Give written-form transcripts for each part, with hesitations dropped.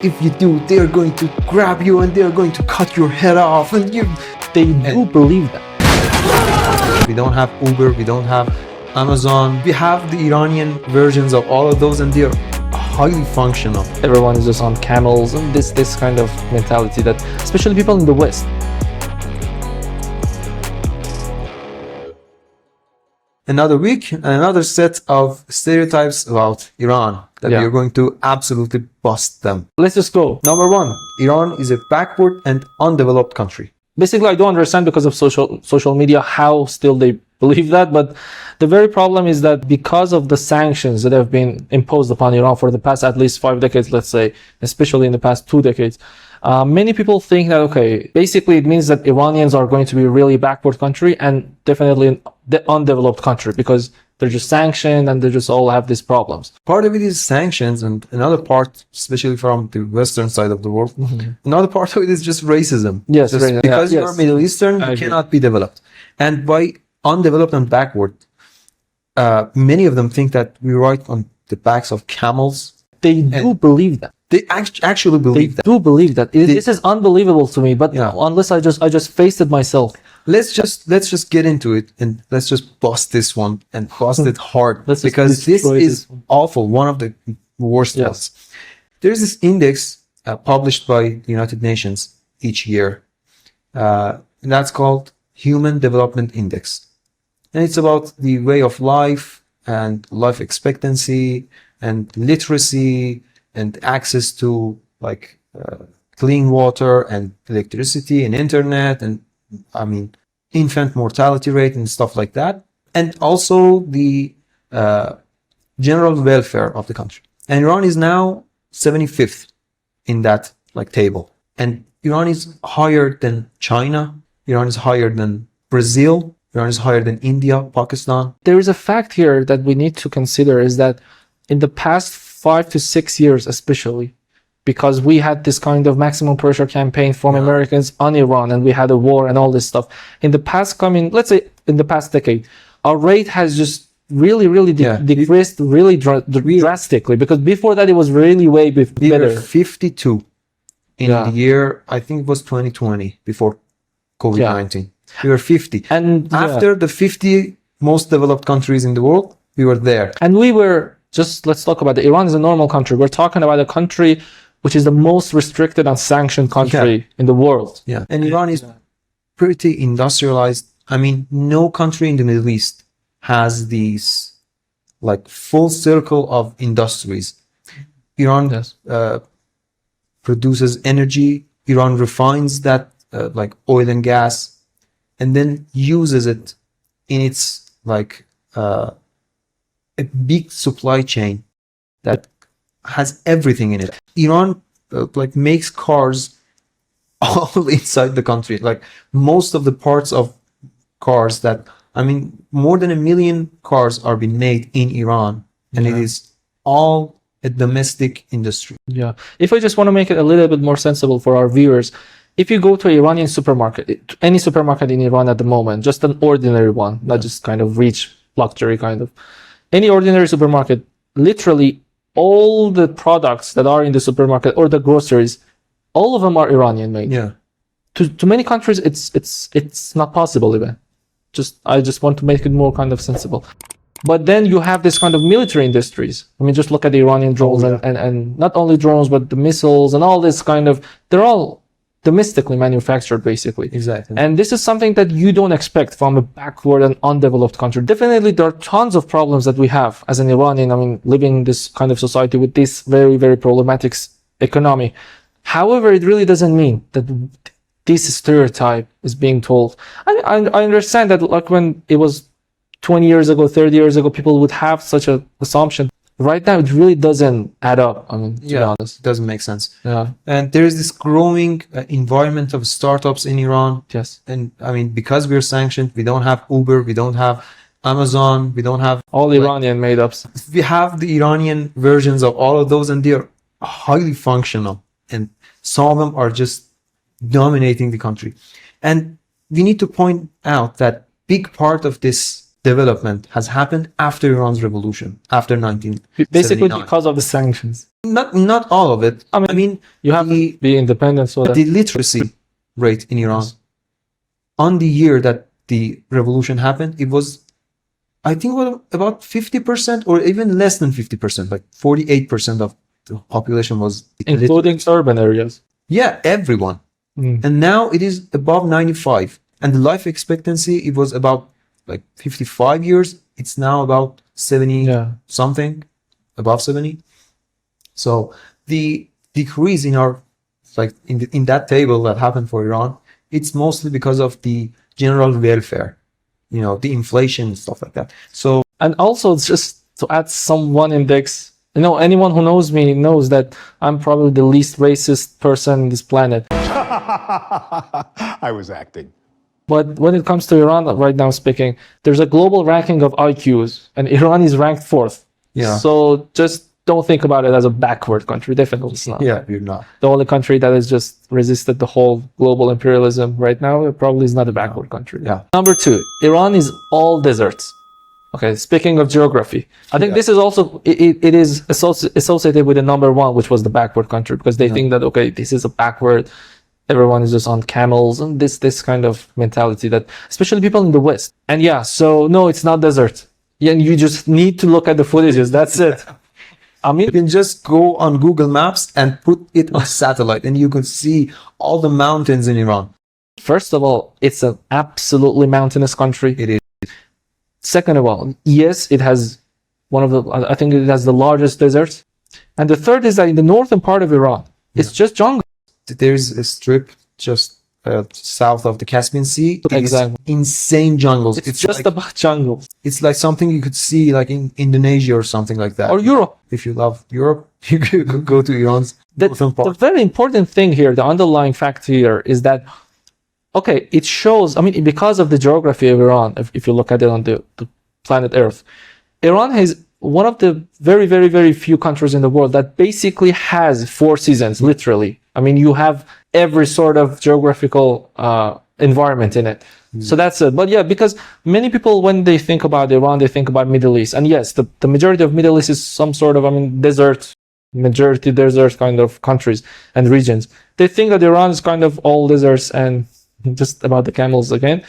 If you do, they're going to grab you and they're going to cut your head off, and they do believe that. We don't have Uber, we don't have Amazon. We have the Iranian versions of all of those, and they're highly functional. Everyone is just on camels and this kind of mentality that, especially people in the West. Another week, another set of stereotypes about Iran that we're going to absolutely bust them. Let's just go. Number one, Iran is a backward and undeveloped country. Basically, I don't understand because of social media how still they believe that, but the very problem is that because of the sanctions that have been imposed upon Iran for the past at least 5 decades, let's say, especially in the past 2 decades, many people think that, okay, basically it means that Iranians are going to be a really backward country and definitely the undeveloped country because they're just sanctioned and they just all have these problems. Part of it is sanctions, and another part, especially from the Western side of the world, another part of it is just racism. Yes, because you're Middle Eastern, you cannot be developed. And by undeveloped and backward, many of them think that we ride on the backs of camels. They do believe that. They actually believe that. They do believe that. This is unbelievable to me, but unless I just faced it myself. Let's just get into it and let's just bust this one and bust it hard because this is awful. One of the worst ones. There's this index published by the United Nations each year. And that's called Human Development Index. And it's about the way of life and life expectancy and literacy and access to clean water and electricity and internet and infant mortality rate and stuff like that, and also the general welfare of the country. And Iran is now 75th in that table. And Iran is higher than China. Iran is higher than Brazil. Iran is higher than India, Pakistan. There is a fact here that we need to consider is that in the past 5 to 6 years, especially, because we had this kind of maximum pressure campaign from Americans on Iran and we had a war and all this stuff. In the past let's say in the past decade, our rate has just really decreased really drastically, because before that it was really way better. We were 52 in the year, I think it was 2020, before COVID-19. We were 50. And after the 50 most developed countries in the world, we were there. And we were, let's talk about it. Iran is a normal country. We're talking about a country which is the most restricted and sanctioned country in the world. Yeah. And Iran is pretty industrialized. No country in the Middle East has these full circle of industries. Iran produces energy. Iran refines that oil and gas, and then uses it in its a big supply chain that has everything in it. Iran makes cars all inside the country. Most of the parts of cars that more than 1 million cars are being made in Iran, and it is all a domestic industry. Yeah. If I just want to make it a little bit more sensible for our viewers, if you go to an Iranian supermarket, any supermarket in Iran at the moment, just an ordinary one, not just kind of rich luxury kind of, any ordinary supermarket, literally all the products that are in the supermarket or the groceries, all of them are Iranian made. Yeah. To many countries, it's not possible even. I just want to make it more kind of sensible. But then you have this kind of military industries. Just look at the Iranian drones and not only drones, but the missiles and all this kind of, they're all domestically manufactured, basically. Exactly. And this is something that you don't expect from a backward and undeveloped country. Definitely, there are tons of problems that we have as an Iranian, living in this kind of society with this very, very problematic economy. However, it really doesn't mean that this stereotype is being told. I understand that when it was 20 years ago, 30 years ago, people would have such an assumption. Right now, it really doesn't add up. To be honest, it doesn't make sense. Yeah. And there is this growing environment of startups in Iran. Yes. And because we're sanctioned, we don't have Uber, we don't have Amazon, we don't have all Iranian made ups. We have the Iranian versions of all of those, and they're highly functional. And some of them are just dominating the country. And we need to point out that big part of this development has happened after Iran's revolution, after 1979. Basically because of the sanctions. Not all of it. I mean you have to be independent. So the literacy rate in Iran on the year that the revolution happened, it was, I think, about 50% or even less than 50%, like 48% of the population was including urban areas. Yeah, everyone. And now it is above 95. And the life expectancy, it was about like 55 years. It's now about 70 something, above 70. So the decrease in our, like in that table that happened for Iran, it's mostly because of the general welfare, you know, the inflation and stuff like that. So, and also just to add one index, you know, anyone who knows me knows that I'm probably the least racist person on this planet. I was acting. But when it comes to Iran, right now speaking, there's a global ranking of IQs, and Iran is ranked 4th. Yeah. So just don't think about it as a backward country. Definitely it's not. Yeah, you're not. The only country that has just resisted the whole global imperialism right now, it probably is not a backward country. Yeah. Number 2, Iran is all deserts. Okay, speaking of geography, I think this is also, it is associated with the number 1, which was the backward country, because they think that, okay, this is a backward, everyone is just on camels, and this kind of mentality that, especially people in the West. And yeah, so no, it's not desert. Yeah, you just need to look at the footages, that's it. I mean, you can just go on Google Maps and put it on satellite and you can see all the mountains in Iran. First of all, it's an absolutely mountainous country. It is. Second of all, yes, it has I think it has the largest deserts. And the third is that in the northern part of Iran, it's just jungle. There's a strip just south of the Caspian Sea. Exactly. Insane jungles. It's just like, about jungles. It's like something you could see like in Indonesia or something like that. Or Europe. If you love Europe, you could go to Iran's northern part. The very important thing here, the underlying fact here is that, okay, it shows, I mean, because of the geography of Iran, if you look at it on the planet Earth, Iran has one of the very, very, very few countries in the world that basically has 4 seasons, literally. I mean, you have every sort of geographical environment in it. So that's it. But yeah, because many people, when they think about Iran, they think about Middle East. And yes, the majority of Middle East is some sort of, I mean, majority desert kind of countries and regions. They think that Iran is kind of all deserts and just about the camels again.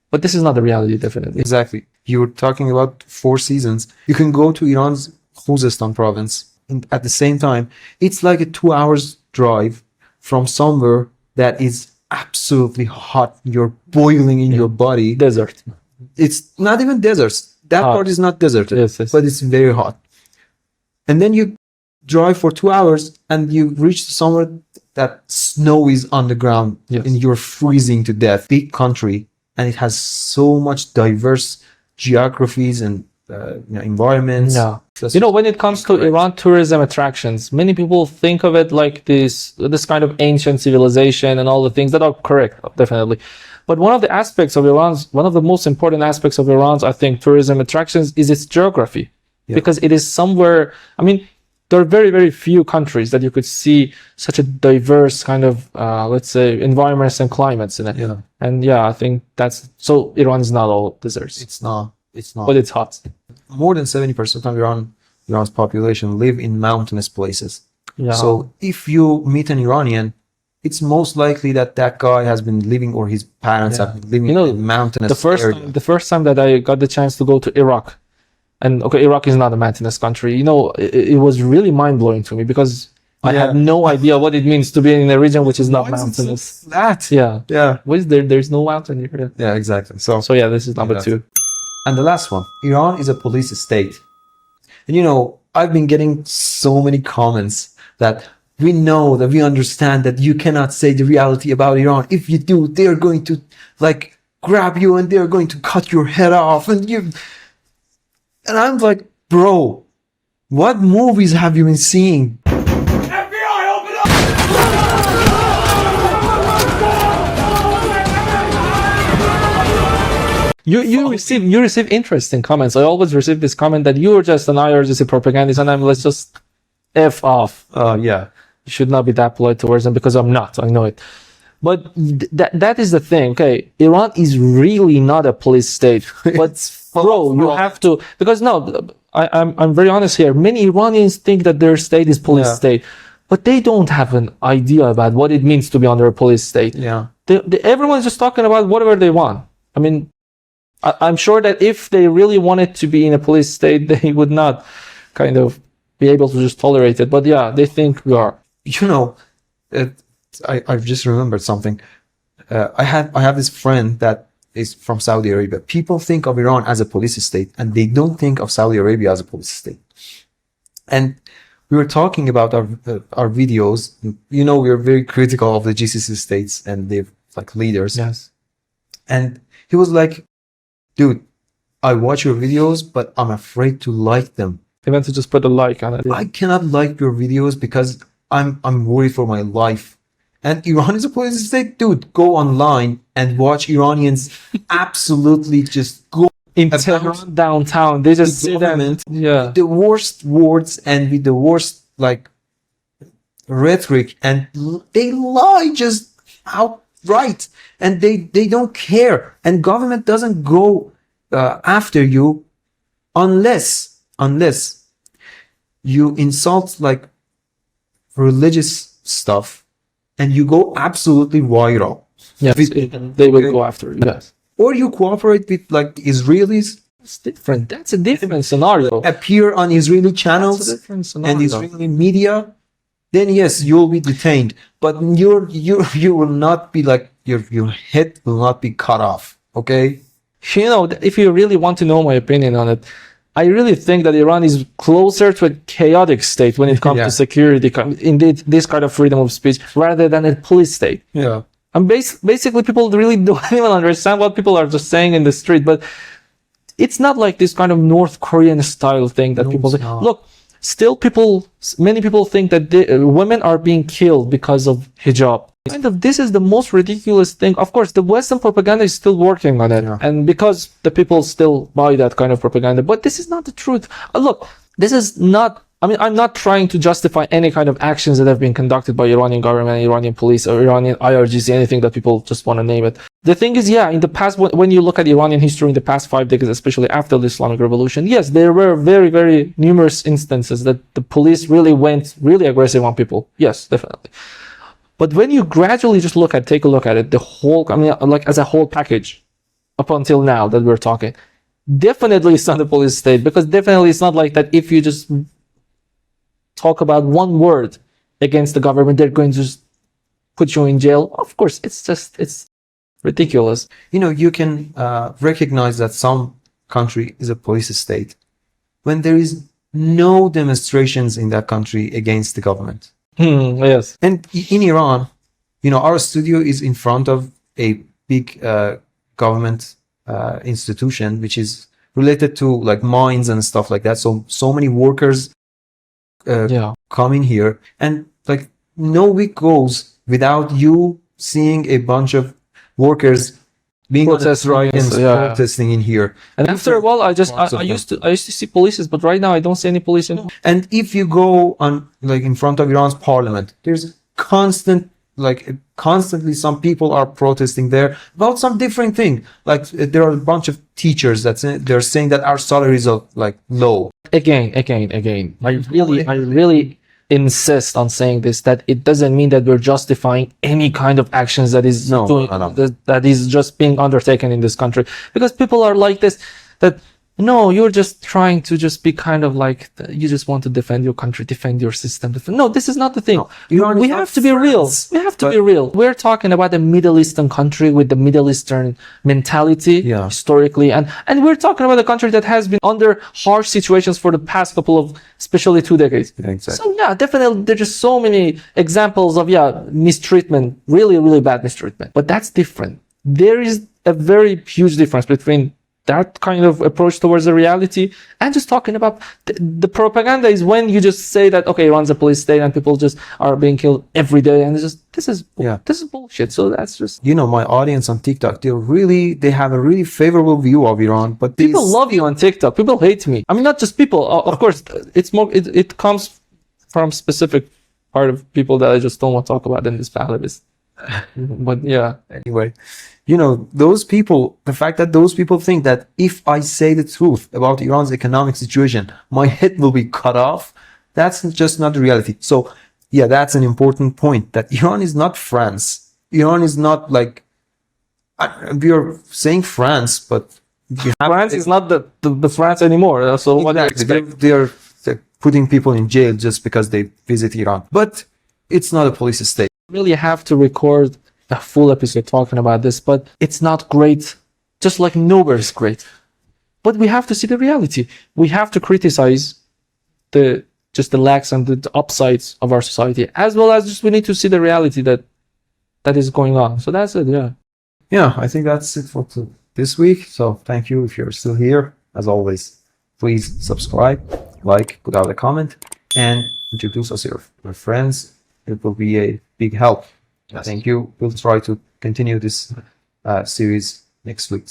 But this is not the reality, definitely. Exactly. You were talking about 4 seasons. You can go to Iran's Khuzestan province. And at the same time, it's like a 2 hours drive from somewhere that is absolutely hot. You're boiling in your body. Desert. It's not even deserts. That part is not desert, yes. But it's very hot. And then you drive for 2 hours and you reach somewhere that snow is on the ground and you're freezing to death. Big country, and it has so much diverse geographies and environments. Yeah. You know, when it comes to Iran tourism attractions, many people think of it like this kind of ancient civilization and all the things that are correct, definitely. But one of the most important aspects of Iran's, I think, tourism attractions is its geography. Yeah. Because it is somewhere, I mean, there are very, very few countries that you could see such a diverse kind of, let's say, environments and climates in it. Yeah. And yeah, I think so Iran is not all deserts. It's not. But it's hot. More than 70% of Iran's population live in mountainous places. Yeah. So if you meet an Iranian, it's most likely that guy has been living, or his parents have been living in mountainous area. The first time that I got the chance to go to Iraq, and okay, Iraq is not a mountainous country. You know, it was really mind-blowing to me because I had no idea what it means to be in a region which is not mountainous. So flat? Yeah. What is there? There's no mountain here. Yeah, exactly. So yeah, this is number 2. And the last one, Iran is a police state. And you know, I've been getting so many comments that we know, that we understand that you cannot say the reality about Iran. If you do, they're going to like grab you and they're going to cut your head off. And I'm like, bro, what movies have you been seeing? FBI, open up! You receive interesting comments. I always receive this comment that you're just an IRGC propagandist, and let's just F off. Yeah. You should not be that polite towards them, because I'm not. I know it. But that is the thing. Okay, Iran is really not a police state. But bro, you have to, because no, I'm very honest here. Many Iranians think that their state is police state, but they don't have an idea about what it means to be under a police state. Yeah. Everyone's just talking about whatever they want. I mean, I'm sure that if they really wanted to be in a police state, they would not kind of be able to just tolerate it. But yeah, they think we are. You know, I've just remembered something. I have this friend that is from Saudi Arabia. People think of Iran as a police state, and they don't think of Saudi Arabia as a police state. And we were talking about our videos. You know, we are very critical of the GCC states and their like leaders. Yes. And he was like, "Dude, I watch your videos, but I'm afraid to like them. They meant to just put a like on it. I cannot like your videos because I'm worried for my life." And Iran is a police state, dude. Go online and watch Iranians absolutely just go in Tehran downtown. They just say that, yeah, the worst words and with the worst like rhetoric, and they lie just outright, and they don't care, and government doesn't go after you unless you insult like religious stuff and you go absolutely viral. Yes, they will go after you. Yes. Or you cooperate with like Israelis. It's different. That's a different scenario. Appear on Israeli channels and Israeli media, then yes, you'll be detained. But you will not be like your head will not be cut off. Okay. You know, if you really want to know my opinion on it, I really think that Iran is closer to a chaotic state when it comes to security, indeed, this kind of freedom of speech, rather than a police state. Yeah. And basically, people really don't even understand what people are just saying in the street. But it's not like this kind of North Korean style thing that people say. Look, still many people think that women are being killed because of hijab. Kind of, this is the most ridiculous thing. Of course, the Western propaganda is still working on it. Yeah. And because the people still buy that kind of propaganda. But this is not the truth. Look, this is not, I mean, I'm not trying to justify any kind of actions that have been conducted by Iranian government, Iranian police, or Iranian IRGC, anything that people just want to name it. The thing is, yeah, in the past, when you look at Iranian history in the past 5 decades, especially after the Islamic Revolution, yes, there were very, very numerous instances that the police really went really aggressive on people. Yes, definitely. But when you gradually just take a look at it, the whole, I mean, like as a whole package, up until now that we're talking, definitely it's not a police state, because definitely it's not like that if you just talk about one word against the government, they're going to just put you in jail. Of course, it's ridiculous. You know, you can recognize that some country is a police state when there is no demonstrations in that country against the government. Yes. And in Iran, you know, our studio is in front of a big government institution, which is related to like mines and stuff like that. So many workers come in here, and like no week goes without you seeing a bunch of workers being protesting in here. And after a while, I used to see police, but right now I don't see any police. And if you go on like in front of Iran's parliament, there's constantly some people are protesting there about some different thing. Like there are a bunch of teachers they're saying that our salaries are like low. Again. I really insist on saying this, that it doesn't mean that we're justifying any kind of actions that is that is just being undertaken in this country, because people are like this, that no, you're just trying to just be kind of like, you just want to defend your country, defend your system. No, this is not the thing. We have to be real. We have to be real. We're talking about a Middle Eastern country with the Middle Eastern mentality historically. And we're talking about a country that has been under harsh situations for the past couple of, especially 2 decades. Yeah, exactly. So yeah, definitely there's just so many examples of, mistreatment, really, really bad mistreatment. But that's different. There is a very huge difference between that kind of approach towards the reality and just talking about the propaganda. Is when you just say that, okay, Iran's a police state and people just are being killed every day, and this is bullshit. So that's just, you know, my audience on TikTok, they have a really favorable view of Iran, but people love you on TikTok. People hate me. I mean, not just people, of course, it's more, it comes from specific part of people that I just don't want to talk about in this playlist. But yeah, Anyway, you know, those people, the fact that those people think that if I say the truth about Iran's economic situation, my head will be cut off, that's just not the reality. So, yeah, that's an important point, that Iran is not France. Iran is not like, we are saying France, but France is not the France anymore. So what do you exactly, expect? they're putting people in jail just because they visit Iran. But it's not a police state. Really have to record a full episode talking about this, but it's not great, just like nowhere is great. But we have to see the reality. We have to criticize the lacks and the upsides of our society, as well as just we need to see the reality that is going on. So that's it. Yeah, I think that's it for this week. So thank you if you're still here. As always, please subscribe, like, put out a comment, and introduce us to your friends. It will be a big help. Yes. Thank you. We'll try to continue this series next week.